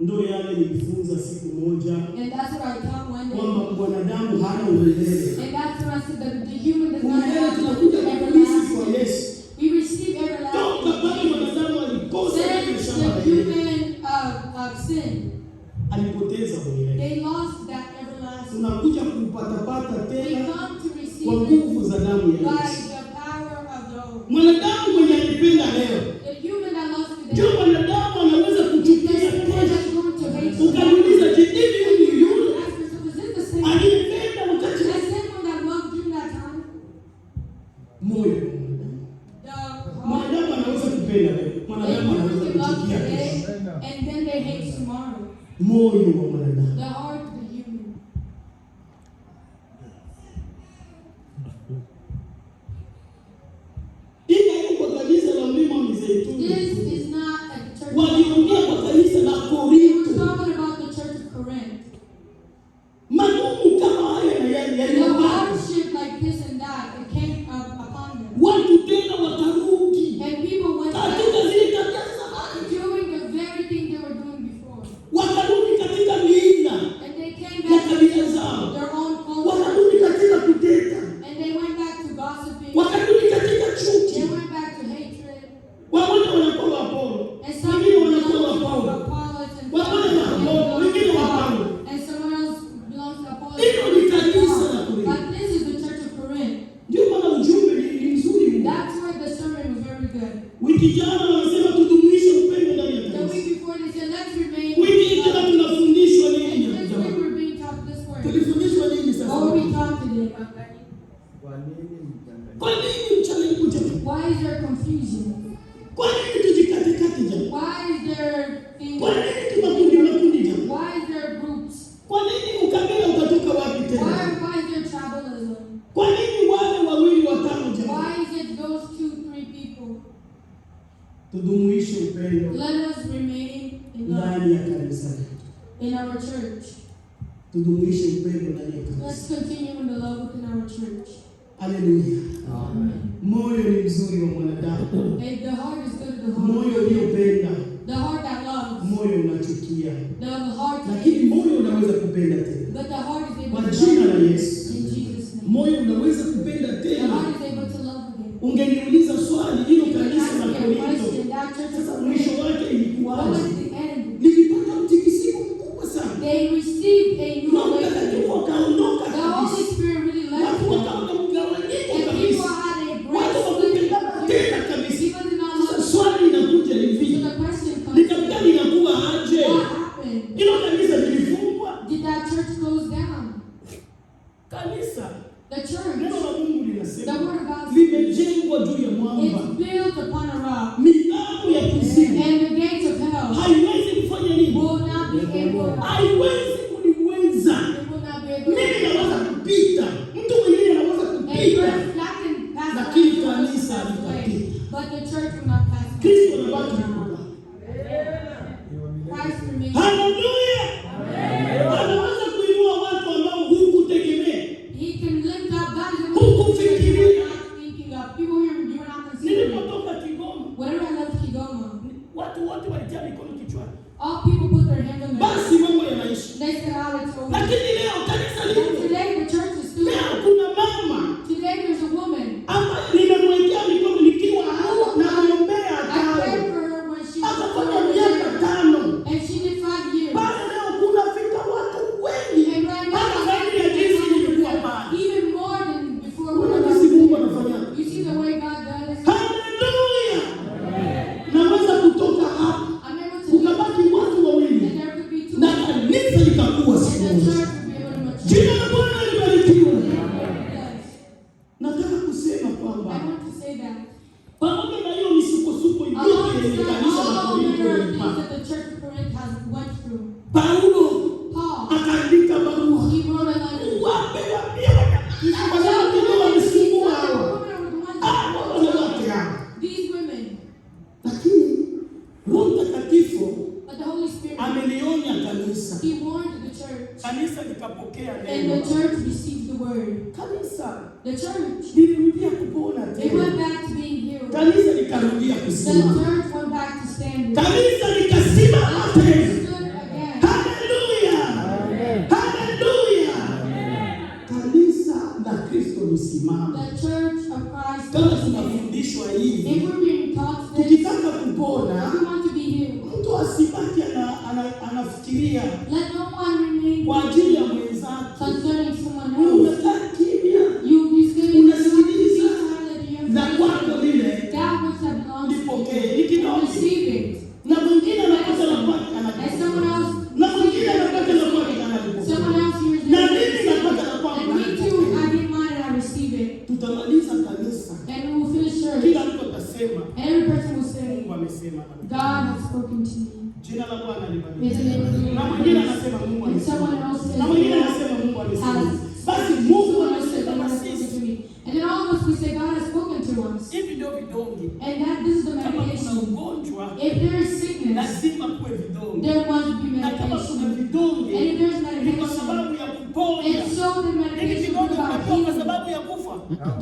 Ndio yale nilifunza siku moja. And that's what I taught one day. Kwamba mwanadamu hana uelele. And that's what I said, that the human does not Uelele have tunakuja everlasting. kwa Yesu. We receive everlasting. Toka pale mwanadamu aliposa ile shamba the human of sin. Alipoteza uelele. They lost that everlasting. Tunakuja kupata We tena come to receive kwa nguvu za damu ya by Yesu. the power of the Holy. Mwanadamu mwenye alipenda leo. The human that lost today. Ndio mwanadamu anaweza kuchukia kesho. Ukaniuliza je, hivi huyu yule aliyependa wakati moyo mwanadamu anaweza kupenda leo. Mwanadamu anaweza kuchukia kesho. And then they hate tomorrow. Moyo wa mwanadamu. The heart of the human. Hii kwa kanisa la Mlima Mizeituni. This is not a church. Waliongea kwa kanisa la Korinto. We're talking about the church of Corinth. Magumu kama haya na yale The yaliyopata. hardship like this and that, it came upon them. Watu tena wakarudi. And people went back Katika zile tabia za zamani. doing the very thing they were doing before. Wakarudi katika miina. And they came Ya back to tabia zao. their own culture. Wakarudi katika kuteta. And they went back to gossiping. Wakarudi katika They chuki. went back to hatred. Wamoja wanakuwa Wapolo. And some Wengine belong wanakuwa to Wapolo. Apollos and Wamoja Wapolo. Wengine Wapolo. and someone else belongs to Apollos. Hilo ni kanisa la Korinto. But this is the church of Corinth. Ndio maana ujumbe ni mzuri. That's where the sermon was very good. Wiki jana wanasema tudumishe upendo ndani ya The kanisa. week before they said, let's remain. Wiki hii tena tunafundishwa nini And this week jamani? we're being taught this word. Tulifundishwa nini What sasa? were we taught today? Kwa nini mchanganyiko jamani? Why is there confusion? Kwa nini tujikatekate jamani? Why is there things? Kwa nini tumakundi jamani? Why is there groups? Kwa nini ukabila utatoka wapi tena? Why is there tribalism? Kwa nini wale wawili watano jamani? Why is it those 2-3 people? Tudumuishe upendo Let us remain in love ndani ya kanisa letu. in our church. Tudumuishe upendo ndani ya kanisa. Let's continue in the love within our church. Haleluya. Amen. Moyo ni mzuri wa mwanadamu. And the heart is good of the heart. Moyo uliopenda, The heart that loves. moyo unachukia. The heart that Lakini hates. moyo unaweza kupenda tena. But the heart is able Kwa to jina love la Yesu. in Jesus' name. Moyo unaweza kupenda The tena. heart is able to love again. Ungeniuliza swali hilo You can kanisa ask la me a Korinto. question. That church Sasa of mwisho Corinth. wake What ilikuwaje? was the end? Lilipata mtikisiko mkubwa sana. They received a new Roho Mtakatifu awakening. akaondoka The Holy kabisa. Spirit really left Watu them. wakaona mgawanyiko And people kabisa. had a Watu great wakupendana tena split. kabisa. People did not Sasa love. swali linakuja So hivi. the question comes, Nikamwambia linakuwa aje? what happened? Hilo kanisa lilifungwa. Did that church close down? Kanisa. The church, Neno la Mungu the linasema word of God, limejengwa juu ya mwamba. it's built upon a rock. Milango ya kuzimu And the gates of hell haiwezi kufanya nini? will not be able, Haiwezi kuliweza. it will not be able Mimi to. naweza kupita, mtu mwingine anaweza A kupita, person that can pass lakini away, kanisa pass away, litapita. but the church will not pass away. Kristo anabaki kuwa. Christ remains. Haleluya! Anaweza kuinua watu ambao hukutegemea. He can lift up. God is able to lift up people you were not thinking of. People you were not considering. Nilipotoka Kigoma, Whenever I left Kigoma, watu wote walitia mikono kichwani. all people put their hands on their heads. Basi mambo yanaisha. They said, "Oh, it's over." Lakini leo kanisa And lipo. today the church is still. Leo kuna mama Today there's a woman. ambaye nimemwekea mikono nikiwa hapa na naombea I prayed atawe. for her when she was Akafanya over miaka there, 5. and she did 5 years. Basi leo kunafika watu wengi. And right now, Hata zaidi ya jinsi ilivyokuwa pale. even more than before. Kuna jinsi Mungu anafanya. You see the way God does. Haleluya! Naweza kutoka hapa I'm able to live, ukabaki watu wawili and there could be 2 na people, kanisa likakuwa and siku the moja. church would be able to mature. Jina la Bwana libarikiwe. Yes. Nataka kusema I kwamba want to say that. pamoja na hiyo misukosuko yote yenye kanisa la All Korinto the things lilipata, that the church of Corinth has went through. Paulo Paul, akaandika barua he wrote a letter. wape waambie wanawake ndio wamesumbua hao. Hao wanawake hao. These women, Lakini Roho Mtakatifu but the Holy Spirit, amelionya kanisa. he warned the church, Kanisa likapokea and neno. the church received the word. Kanisa The church, lilirudia kupona it went tena. back to being healed. Kanisa likarudia The kusimama. church went back to standing. Kanisa likasimama The church tena. stood again. imesimama. The Church of Christ. Kama tunafundishwa hivi, If we're being taught this, tukitaka kupona, if we want to be healed, mtu asibaki anafikiria let no one remain kwa ajili ya mwenzake. concerning someone else. Unakaa kimya, You stay unasikiliza silent, za kwako lile that which has belonged to lipokee, you, likidogo. receive it. Na mwingine anapata la kwake And someone anapokea. else, Na mwingine anapata la kwake anapokea. someone else hears Na it. mimi napata la kwangu And me too, I anapokea. get mine and I receive it. Tutamaliza kanisa. And we will finish church. Kila mtu atasema And every person will say, Mungu amesema na mimi. God has spoken to me. Jina la Bwana May the libarikiwe. name of the Lord Na be mwingine praised. anasema Mungu And amesema. someone else says, Na mwingine anasema Mungu amesema. Basi Mungu someone else says, amesema God na has spoken sisi. to me. And then all of us, we say, God has spoken to us. Hivi ndio vidonge. And that this is the Kama kuna medication. ugonjwa, If there is sickness, lazima kuwe vidonge. there must be Na kama kuna medication. vidonge, And if there's ni kwa medication, sababu ya kuponya. and so the Hivi medication vidonge is about vinapewa kwa healing. sababu ya kufa.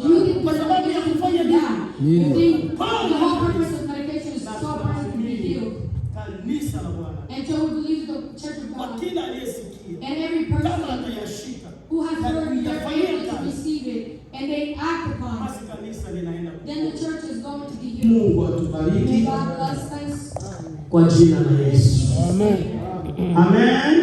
Do you think Kwa the sababu ya medication kufanya is nini? that? You think the whole purpose of medication is so a person to be healed. Kanisa la Bwana. And so we believe the Church of Kwa God. kila aliyesikia, And every kama person atayashika, who has na heard, they're kuyafanyia able to kazi, receive it, and they act upon it. basi kanisa linaenda Then the kupona. church is going to be healed. Mungu May atubariki God bless us. kwa jina la Yesu. Amen. Amen.